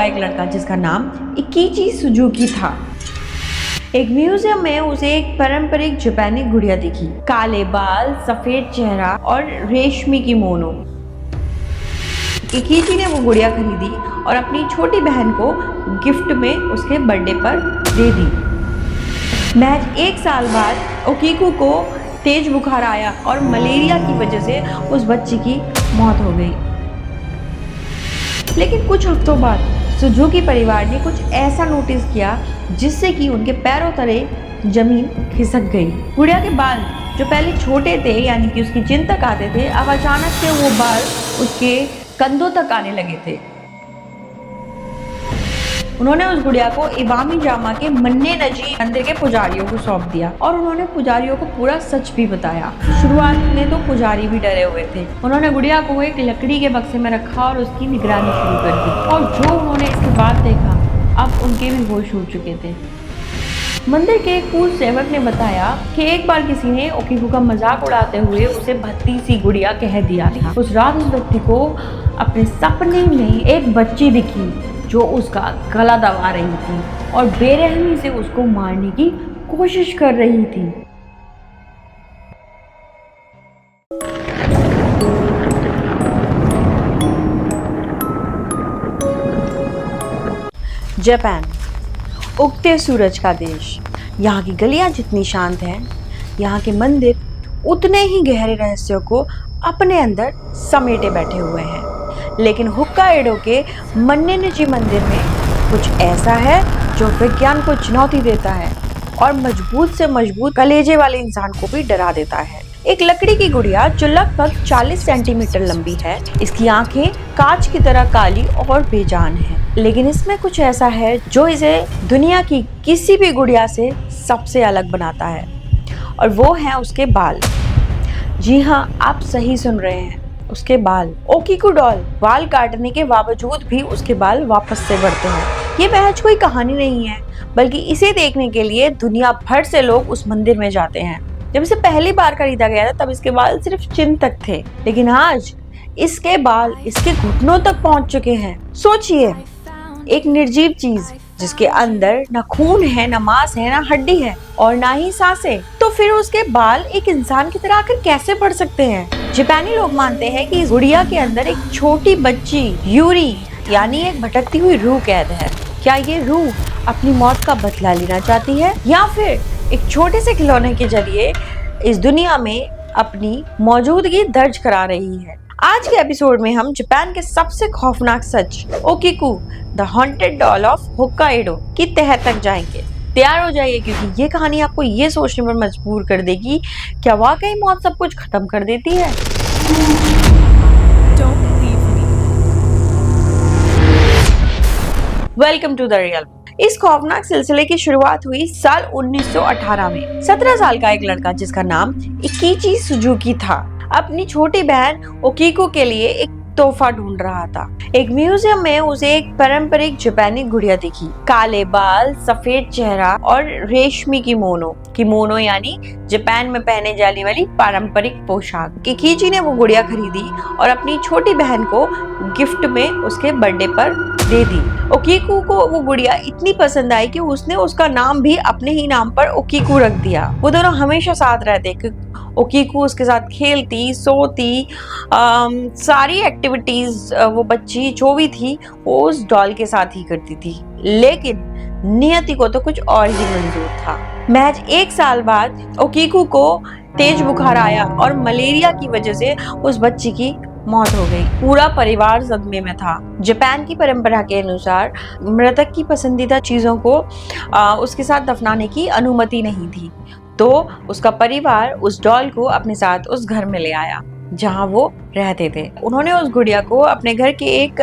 का एक लड़का जिसका नाम इकीची सुजुकी था। एक म्यूजियम में उसे एक पारंपरिक जापानी गुड़िया दिखी। काले बाल, सफेद चेहरा और रेशमी किमोनो। इकीची ने वो गुड़िया खरीदी और अपनी छोटी बहन को गिफ्ट में उसके बर्थडे पर दे दी। महज 1 साल बाद ओकीकू को तेज बुखार आया और मलेरिया की वजह से उस बच्ची की मौत हो गई। लेकिन कुछ हफ्तों बाद सुजुकी परिवार ने कुछ ऐसा नोटिस किया जिससे कि उनके पैरों तले जमीन खिसक गई। गुड़िया के बाल जो पहले छोटे थे यानी कि उसकी चिन तक आते थे, अब अचानक से वो बाल उसके कंधों तक आने लगे थे। उन्होंने उस गुड़िया को इवामी जामा के मन्ने नजी मंदिर के पुजारियों को सौंप दिया और उन्होंने पुजारियों को पूरा सच भी बताया। शुरुआत में तो पुजारी भी डरे हुए थे। उन्होंने गुड़िया को एक लकड़ी के बक्से में रखा और उसकी निगरानी शुरू कर दी। और जो उन्होंने इसके बाद देखा, अब उनके भी होश उड़ चुके थे। मंदिर के एक पूर्व सेवक ने बताया कि एक बार किसी ने ओकीकू का मजाक उड़ाते हुए उसे भद्दी सी गुड़िया कह दिया था। उस रात उस व्यक्ति को अपने सपने में एक बच्ची दिखी जो उसका गला दबा रही थी और बेरहमी से उसको मारने की कोशिश कर रही थी। जापान, उगते सूरज का देश। यहाँ की गलियां जितनी शांत हैं, यहाँ के मंदिर उतने ही गहरे रहस्यों को अपने अंदर समेटे बैठे हुए हैं। लेकिन होक्काइडो के मन्ने-निजी मंदिर में कुछ ऐसा है जो विज्ञान को चुनौती देता है और मजबूत से मजबूत कलेजे वाले इंसान को भी डरा देता है। एक लकड़ी की गुड़िया जो लगभग 40 सेंटीमीटर लंबी है। इसकी आंखें कांच की तरह काली और बेजान हैं। लेकिन इसमें कुछ ऐसा है जो इसे दुनिया की किसी भी गुड़िया से सबसे अलग बनाता है और वो है उसके बाल। जी हाँ, आप सही सुन रहे हैं, उसके बाल। ओकीकू डॉल बाल काटने के बावजूद भी उसके बाल वापस से बढ़ते हैं। ये महज कोई कहानी नहीं है, बल्कि इसे देखने के लिए दुनिया भर से लोग उस मंदिर में जाते हैं। जब इसे पहली बार खरीदा गया था तब इसके बाल सिर्फ चिन तक थे, लेकिन आज इसके बाल इसके घुटनों तक पहुंच चुके हैं। सोचिए, एक निर्जीव चीज जिसके अंदर ना खून है, ना मांस है, ना हड्डी है और ना ही सांसें, तो फिर उसके बाल एक इंसान की तरह आकर कैसे बढ़ सकते हैं? जापानी लोग मानते हैं कि इस गुड़िया के अंदर एक छोटी बच्ची यूरी यानी एक भटकती हुई रूह कैद है। क्या ये रूह अपनी मौत का बदला लेना चाहती है या फिर एक छोटे से खिलौने के जरिए इस दुनिया में अपनी मौजूदगी दर्ज करा रही है? आज के एपिसोड में हम जापान के सबसे खौफनाक सच Okiku the haunted doll of Hokkaido की तह तक जाएंगे। तैयार हो जाइए, क्योंकि ये कहानी आपको ये सोचने पर मजबूर कर देगी, क्या वाकई मौत सब कुछ खत्म कर देती है? Welcome to the real. इस खौफनाक सिलसिले की शुरुआत हुई साल 1918 में। 17 साल का एक लड़का जिसका नाम इकीची सुजुकी था, अपनी छोटी बहन ओकीकू के लिए एक तोहफा ढूंढ रहा था। एक म्यूजियम में उसे एक पारंपरिक जापानी गुड़िया दिखी। काले बाल, सफेद चेहरा और रेशमी किमोनो यानी जापान में पहने जाने वाली पारंपरिक पोशाक। इकीची ने वो गुड़िया खरीदी और अपनी छोटी बहन को गिफ्ट में उसके बर्थडे पर दे दी। ओकीकू को वो गुड़िया इतनी पसंद आई कि उसने उसका नाम भी अपने ही नाम पर ओकीकू रख दिया। वो दोनों हमेशा साथ रहते। ओकीकू उसके साथ खेलती, सोती, सारी एक्टिविटीज वो बच्ची जो भी थी वो उस डॉल के साथ ही करती थी। लेकिन नियति को तो कुछ और ही मंजूर था। महज 1 साल बाद ओकीकू को तेज बुखार आया और मलेरिया की वजह से उस बच्ची की मौत हो गई। पूरा परिवार सदमे में था। जापान की परंपरा के अनुसार मृतक की पसंदीदा चीजों को उसके साथ दफनाने की अनुमति नहीं थी, तो उसका परिवार उस डॉल को अपने साथ उस घर में ले आया जहां वो रहते थे। उन्होंने उस गुड़िया को अपने घर के एक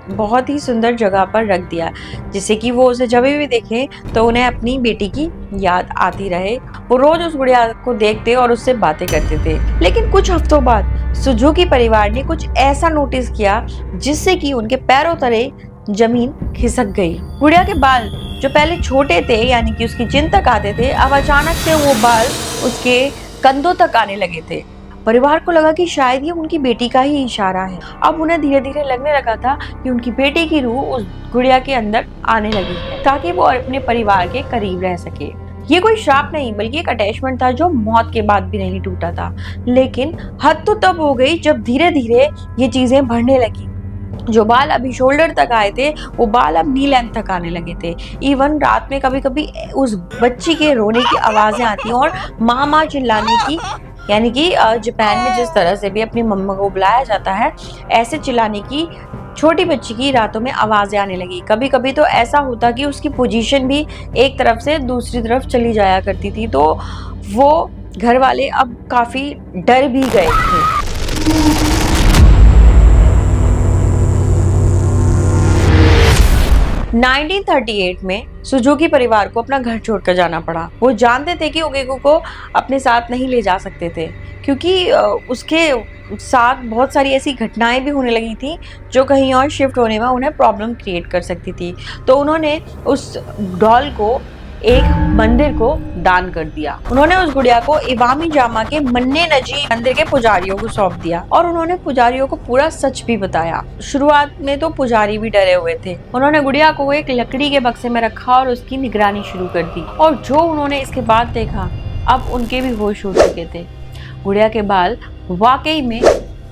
बहुत ही सुंदर जगह पर रख दिया, जिससे कि वो उसे जब भी देखें तो उन्हें अपनी बेटी की याद आती रहे। वो रोज उस गुड़िया को देखते और उससे बातें करते थे। लेकिन कुछ हफ्तों बाद सुजुकी परिवार ने कुछ ऐसा नोटिस किया जिससे कि उनके पैरों तले जमीन खिसक गई। गुड़िया के बाल जो पहले छोटे थे यानी कि उसकी चिन तक आते थे, अब अचानक से वो बाल उसके कंधों तक आने लगे थे परिवार को लगा कि शायद ये उनकी बेटी का ही इशारा है। अब उन्हें धीरे धीरे लगने लगा था कि उनकी बेटी की रूह उस गुड़िया के अंदर आने लगी है ताकि वो अपने परिवार के करीब रह सके। ये कोई श्राप नहीं बल्कि एक अटैचमेंट था जो मौत के बाद भी नहीं टूटा था। लेकिन हद तो तब हो गई जब धीरे धीरे ये चीजें बढ़ने लगी। जो बाल अभी शोल्डर तक आए थे वो बाल अब नी लेंथ तक आने लगे थे। इवन रात में कभी कभी उस बच्ची के रोने की आवाजें आती हैं और माँ माँ चिल्लाने की, यानी कि जापान में जिस तरह से भी अपनी मम्मा को बुलाया जाता है ऐसे चिल्लाने की छोटी बच्ची की रातों में आवाजें आने लगी। कभी कभी तो ऐसा होता कि उसकी पोजीशन भी एक तरफ से दूसरी तरफ चली जाया करती थी, तो वो घर वाले अब काफी डर भी गए थे। 1938 में सुजुकी परिवार को अपना घर छोड़कर जाना पड़ा। वो जानते थे कि ओकीको को अपने साथ नहीं ले जा सकते थे क्योंकि उसके साथ बहुत सारी ऐसी घटनाएं भी होने लगी थी जो कहीं और शिफ्ट होने में उन्हें प्रॉब्लम क्रिएट कर सकती थी। तो उन्होंने उस डॉल को एक मंदिर को दान कर दिया। उन्होंने उस गुड़िया को इवामी जामा के मन्ने नजी मंदिर के पुजारियों को सौंप दिया और उन्होंने पुजारियों को पूरा सच भी बताया। शुरुआत में तो पुजारी भी डरे हुए थे। उन्होंने गुड़िया को एक लकड़ी के बक्से में रखा और उसकी निगरानी शुरू कर दी। और जो उन्होंने इसके बाद देखा, अब उनके भी होश उड़ चुके थे। गुड़िया के बाल वाकई में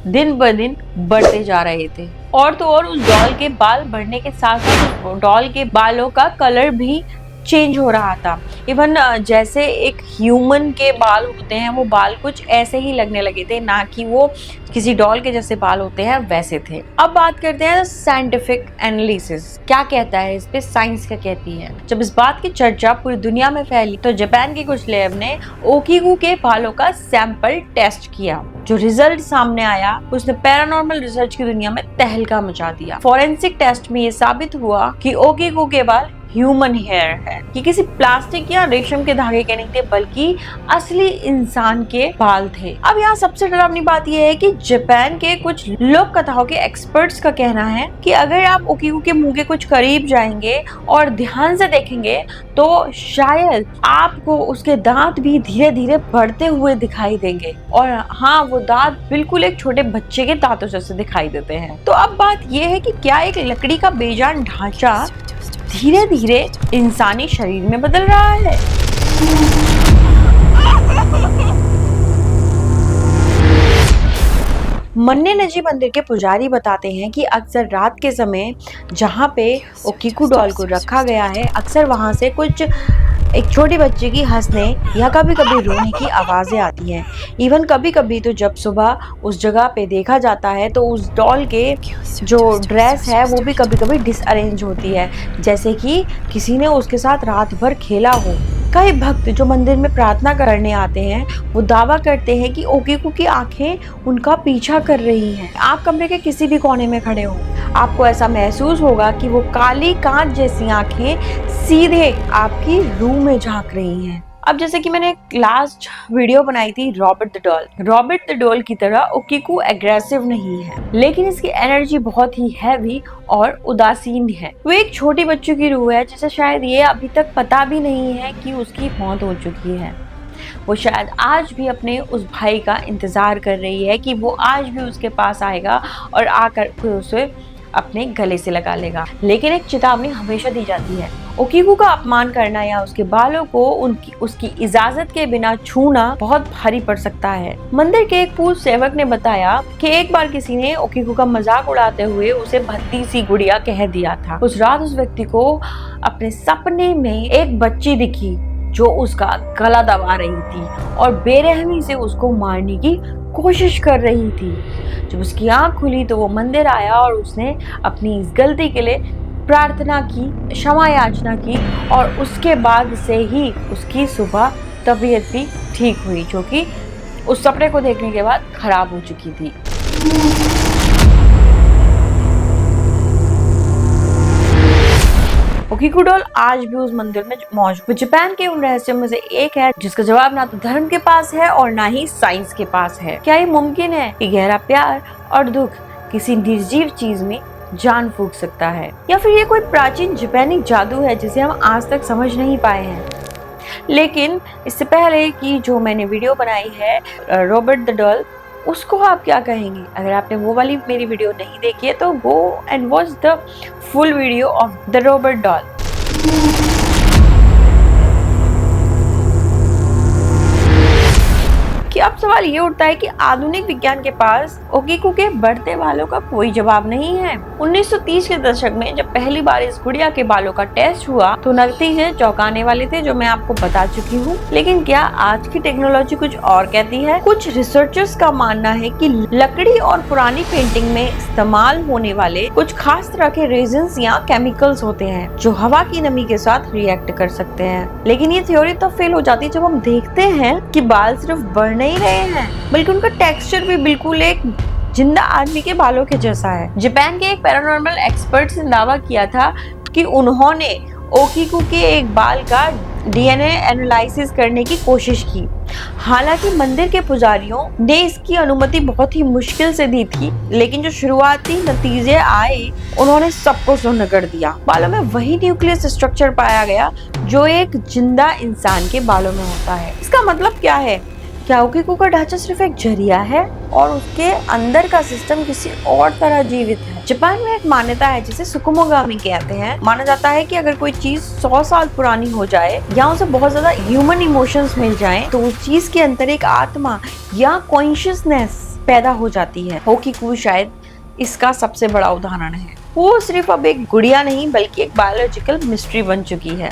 दिन ब दिन बढ़ते जा रहे थे और तो और उस डॉल के बाल बढ़ने के साथ साथ डॉल के बालों का कलर भी चेंज हो रहा था। इवन जैसे एक ह्यूमन के बाल होते हैं वो बाल कुछ ऐसे ही लगने लगे थे, ना कि वो किसी डॉल के जैसे बाल होते हैं वैसे थे। अब बात करते हैं साइंटिफिक एनालिसिस, क्या कहता है इस पे, साइंस क्या कहती है। जब इस बात की चर्चा पूरी दुनिया में फैली तो जापान की कुछ लैब ने ओकीको के बालों का सैंपल टेस्ट किया। जो रिजल्ट सामने आया उसने पैरानॉर्मल रिसर्च की दुनिया में तहलका मचा दिया। फॉरेंसिक टेस्ट में ये साबित हुआ कि ओकीको के बाल ह्यूमन हेयर है। ये किसी प्लास्टिक या रेशम के धागे के नहीं थे बल्कि असली इंसान के बाल थे। अब यहाँ सबसे डरावनी बात यह है कि जापान के कुछ लोक कथाओं के एक्सपर्ट्स का कहना है कि अगर आप ओकीको के मुंह के कुछ करीब जाएंगे और ध्यान से देखेंगे तो शायद आपको उसके दांत भी धीरे धीरे बढ़ते हुए दिखाई देंगे। और हाँ, वो दांत बिल्कुल एक छोटे बच्चे के दांतों जैसे दिखाई देते हैं। तो अब बात यह है कि क्या एक लकड़ी का बेजान ढांचा धीरे धीरे इंसानी शरीर में बदल रहा है। मन्ने नजी मंदिर के पुजारी बताते हैं कि अक्सर रात के समय जहाँ पे ओकीको डॉल को रखा गया है, अक्सर वहां से कुछ एक छोटी बच्ची की हंसने या कभी कभी रोने की आवाजें आती हैं। इवन कभी कभी तो जब सुबह उस जगह पे देखा जाता है तो उस डॉल के जो ड्रेस है वो भी कभी कभी डिसअरेंज होती है, जैसे कि किसी ने उसके साथ रात भर खेला हो। कई भक्त जो मंदिर में प्रार्थना करने आते हैं वो दावा करते हैं कि ओकीको की आंखें उनका पीछा कर रही हैं। आप कमरे के किसी भी कोने में खड़े हो, आपको ऐसा महसूस होगा कि वो काली कांच जैसी आंखें सीधे आपकी रूह में झांक रही हैं। अब जैसे कि मैंने लास्ट वीडियो बनाई थी Robert the doll. Robert the doll की तरह ओकीको एग्रेसिव नहीं है, लेकिन इसकी एनर्जी बहुत ही हैवी और उदासीन है। वो एक छोटी बच्ची की रूह है जिसे शायद ये अभी तक पता भी नहीं है कि उसकी मौत हो चुकी है। वो शायद आज भी अपने उस भाई का इंतजार कर रही है कि वो आज भी उसके पास आएगा और आकर उसे अपने गले से लगा लेगा। लेकिन एक चेतावनी हमेशा दी जाती है, ओकीको का अपमान करना या उसके बालों को उसकी इजाजत के बिना छूना बहुत भारी पड़ सकता है। मंदिर के एक पूर्व सेवक ने बताया कि एक बार किसी ने ओकीको का मजाक उड़ाते हुए उसे भद्दी सी गुड़िया कह दिया था। उस रात उस व्यक्ति को अपने सपने में एक बच्ची दिखी जो उसका गला दबा रही थी और बेरहमी से उसको मारने की कोशिश कर रही थी। जब उसकी आंख खुली तो वो मंदिर आया और उसने अपनी इस गलती के लिए प्रार्थना की, क्षमा याचना की और उसके बाद से ही उसकी सुबह तबीयत भी ठीक हुई, जो कि उस सपने को देखने के बाद खराब हो चुकी थी। ओकीको डॉल आज भी उस मंदिर में मौजूद जापान के उन रहस्यों में से एक है जिसका जवाब ना तो धर्म के पास है और ना ही साइंस के पास है। क्या ये मुमकिन है कि गहरा प्यार और दुख किसी निर्जीव चीज में जान फूंक सकता है, या फिर ये कोई प्राचीन जापानी जादू है जिसे हम आज तक समझ नहीं पाए हैं। लेकिन इससे पहले कि जो मैंने वीडियो बनाई है रॉबर्ट द डॉल उसको आप क्या कहेंगे? अगर आपने वो वाली मेरी वीडियो नहीं देखी है तो go and watch the full video of the robot doll. कि अब सवाल ये उठता है कि आधुनिक विज्ञान के पास ओकीकू के बढ़ते बालों का कोई जवाब नहीं है। 1930 के दशक में जब पहली बार इस गुड़िया के बालों का टेस्ट हुआ तो नतीजे चौंकाने वाले थे, जो मैं आपको बता चुकी हूँ। लेकिन क्या आज की टेक्नोलॉजी कुछ और कहती है? कुछ रिसर्चर्स का मानना है कि लकड़ी और पुरानी पेंटिंग में इस्तेमाल होने वाले कुछ खास तरह के रेजिन्स या केमिकल्स होते हैं जो हवा की नमी के साथ रिएक्ट कर सकते हैं। लेकिन ये थ्योरी तब फेल हो जाती है जब हम देखते हैं कि बाल सिर्फ बढ़ नहीं रहे हैं बल्कि उनका टेक्सचर भी बिल्कुल एक जिंदा आदमी के बालों के जैसा है। जापान के एक पैरानॉर्मल एक्सपर्ट ने दावा किया था कि उन्होंने ओकीकू के एक बाल का डीएनए एनालिसिस करने की कोशिश की। हालांकि मंदिर के पुजारियों ने इसकी अनुमति बहुत ही मुश्किल से दी थी, लेकिन जो शुरुआती नतीजे आए उन्होंने सबको सुन्न कर दिया। बालों में वही न्यूक्लियस स्ट्रक्चर पाया गया जो एक जिंदा इंसान के बालों में होता है। इसका मतलब क्या है? क्या ओकीकू का ढांचा सिर्फ एक जरिया है और उसके अंदर का सिस्टम किसी और तरह जीवित है? जापान में एक मान्यता है जिसे सुकुमोगामी कहते हैं। माना जाता है कि अगर कोई चीज 100 साल पुरानी हो जाए या उसे बहुत ज्यादा ह्यूमन इमोशंस मिल जाएं, तो उस चीज के अंदर एक आत्मा या कॉन्शियसनेस पैदा हो जाती है। ओकीकू शायद इसका सबसे बड़ा उदाहरण है। वो सिर्फ अब एक गुड़िया नहीं बल्कि एक बायोलॉजिकल मिस्ट्री बन चुकी है।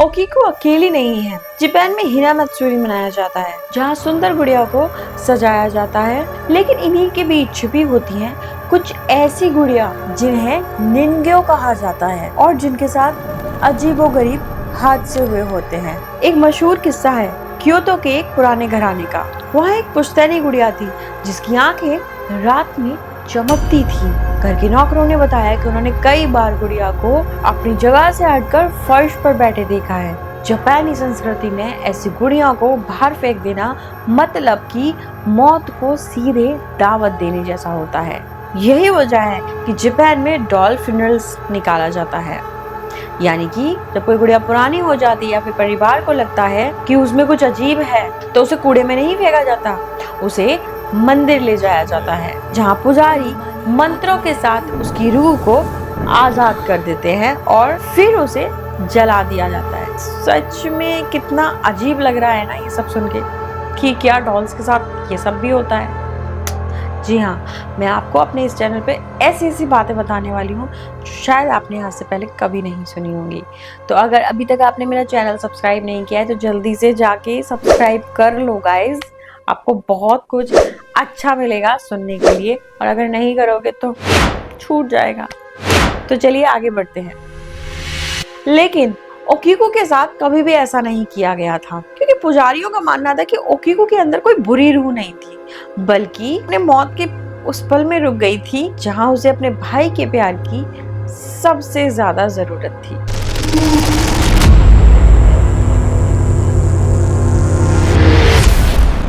ओकीकू अकेली नहीं है। जापान में हिना मत्सुरी मनाया जाता है जहाँ सुंदर गुड़िया को सजाया जाता है। लेकिन इन्हीं के बीच छुपी होती हैं कुछ ऐसी गुड़िया जिन्हें निन्गयो कहा जाता है और जिनके साथ अजीबोगरीब हादसे हुए होते हैं। एक मशहूर किस्सा है क्योतो के एक पुराने घराने का। वहाँ एक पुश्तैनी गुड़िया थी जिसकी आंखें रात में चमकती थी। घर के नौकरों ने बताया कि उन्होंने कई बार गुड़िया को अपनी जगह से हटकर फर्श पर बैठे देखा है। जापानी संस्कृति में ऐसी गुड़िया को बाहर फेंक देना मतलब कि मौत को सीधे दावत देने जैसा होता है। यही वजह है कि जापान में डॉल फ्यूनरल्स निकाला जाता है, यानी कि जब कोई गुड़िया पुरानी हो जाती है या फिर परिवार को लगता है कि उसमें कुछ अजीब है तो उसे कूड़े में नहीं फेंका जाता, उसे मंदिर ले जाया जाता है जहाँ पुजारी मंत्रों के साथ उसकी रूह को आजाद कर देते हैं और फिर उसे जला दिया जाता है। सच में कितना अजीब लग रहा है ना ये सब सुन के कि क्या डॉल्स के साथ ये सब भी होता है। जी हाँ, मैं आपको अपने इस चैनल पे ऐसी ऐसी बातें बताने वाली हूँ जो शायद आपने आज से पहले कभी नहीं सुनी होंगी। तो अगर अभी तक आपने मेरा चैनल सब्सक्राइब नहीं किया है तो जल्दी से जाके सब्सक्राइब कर लो गाइज। आपको बहुत कुछ अच्छा मिलेगा सुनने के लिए, और अगर नहीं करोगे तो छूट जाएगा। तो चलिए आगे बढ़ते हैं। लेकिन ओकीकू के साथ कभी भी ऐसा नहीं किया गया था क्योंकि पुजारियों का मानना था कि ओकीकू के अंदर कोई बुरी रूह नहीं थी, बल्कि अपने मौत के उस पल में रुक गई थी जहां उसे अपने भाई के प्यार की सबसे ज्यादा जरूरत थी।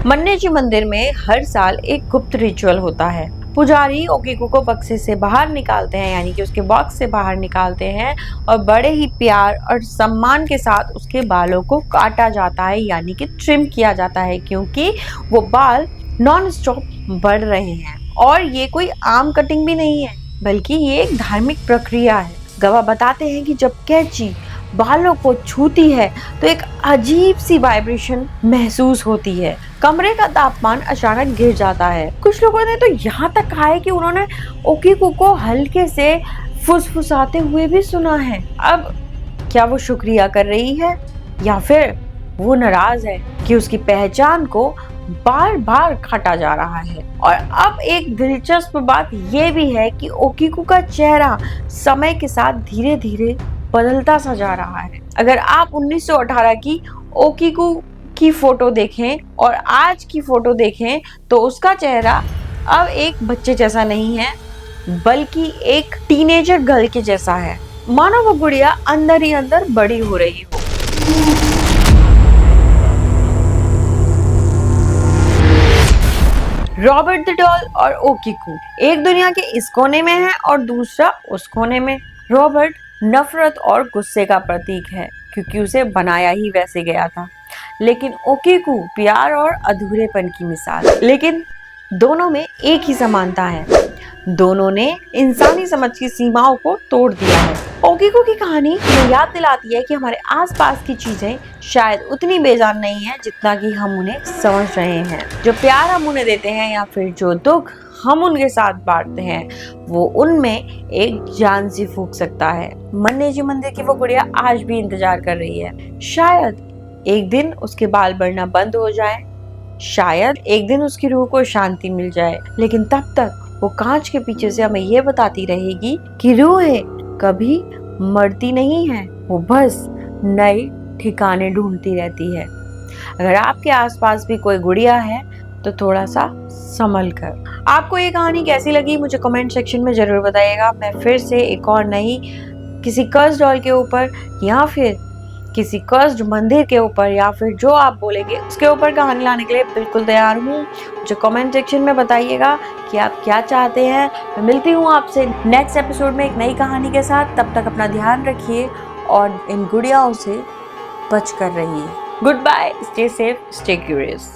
मन्नेजी मंदिर में हर साल एक गुप्त रिचुअल होता है। पुजारी ओकीकू को बक्से से बाहर निकालते हैं, यानी कि उसके बॉक्स से बाहर निकालते हैं और बड़े ही प्यार और सम्मान के साथ उसके बालों को काटा जाता है, यानी कि ट्रिम किया जाता है, क्योंकि वो बाल नॉन स्टॉप बढ़ रहे हैं। और ये कोई आम कटिंग भी नहीं है बल्कि ये एक धार्मिक प्रक्रिया है। गवाह बताते हैं कि जब कैंची बालों को छूती है तो एक अजीब सी वाइब्रेशन महसूस होती है। कमरे का तापमान अचानक गिर जाता है। कुछ लोगों ने तो यहाँ तक कहा है कि उन्होंने ओकीकू को हल्के से फुसफुसाते हुए भी सुना है। अब क्या वो शुक्रिया कर रही है या फिर वो नाराज है कि उसकी पहचान को बार बार काटा जा रहा है। और अब एक दिलचस्प बात यह भी है कि ओकीकू का चेहरा समय के साथ धीरे धीरे बदलता सा जा रहा है। अगर आप 1918 की ओकीकू की फोटो देखें और आज की फोटो देखें तो उसका चेहरा अब एक बच्चे जैसा नहीं है बल्कि एक टीनेजर गर्ल के जैसा है, मानो वो गुड़िया अंदर ही अंदर बड़ी हो रही हो। रॉबर्ट द डॉल और ओकीकू एक दुनिया के इस कोने में है और दूसरा उस कोने में। रॉबर्ट नफरत और गुस्से का प्रतीक है, क्योंकि उसे बनाया ही वैसे गया था। लेकिन ओकीकू प्यार और अधूरेपन की मिसाल। लेकिन दोनों में एक ही समानता है, दोनों ने इंसानी समझ की सीमाओं को तोड़ दिया है। ओकीकू की कहानी हमें याद दिलाती है कि हमारे आसपास की चीजें शायद उतनी बेजान नहीं है जितना कि हम उन्हें समझ रहे हैं। जो प्यार हम उन्हें देते हैं या फिर जो दुख हम उनके साथ बांटते हैं, वो उनमें एक जान सी फूंक सकता है। मन्ने जी मंदिर की वो गुड़िया आज भी इंतजार कर रही है। शायद एक दिन उसके बाल बढ़ना बंद हो जाए, शायद एक दिन उसकी रूह को शांति मिल जाए, लेकिन तब तक वो कांच के पीछे से हमें ये बताती रहेगी कि रूहें कभी मरती नहीं है, वो बस नए ठिकाने ढूंढती रहती है। अगर आपके आसपास भी कोई गुड़िया है तो थोड़ा सा संभल कर। आपको ये कहानी कैसी लगी मुझे कमेंट सेक्शन में जरूर बताइएगा। मैं फिर से एक और नई किसी कर्ज डॉल के ऊपर या फिर किसी कर्ज मंदिर के ऊपर या फिर जो आप बोलेंगे उसके ऊपर कहानी लाने के लिए बिल्कुल तैयार हूँ। मुझे कमेंट सेक्शन में बताइएगा कि आप क्या चाहते हैं। मैं मिलती हूँ आपसे नेक्स्ट एपिसोड में एक नई कहानी के साथ। तब तक अपना ध्यान रखिए और इन गुड़ियाओं से बच कर रहिए। Goodbye, stay safe, stay curious.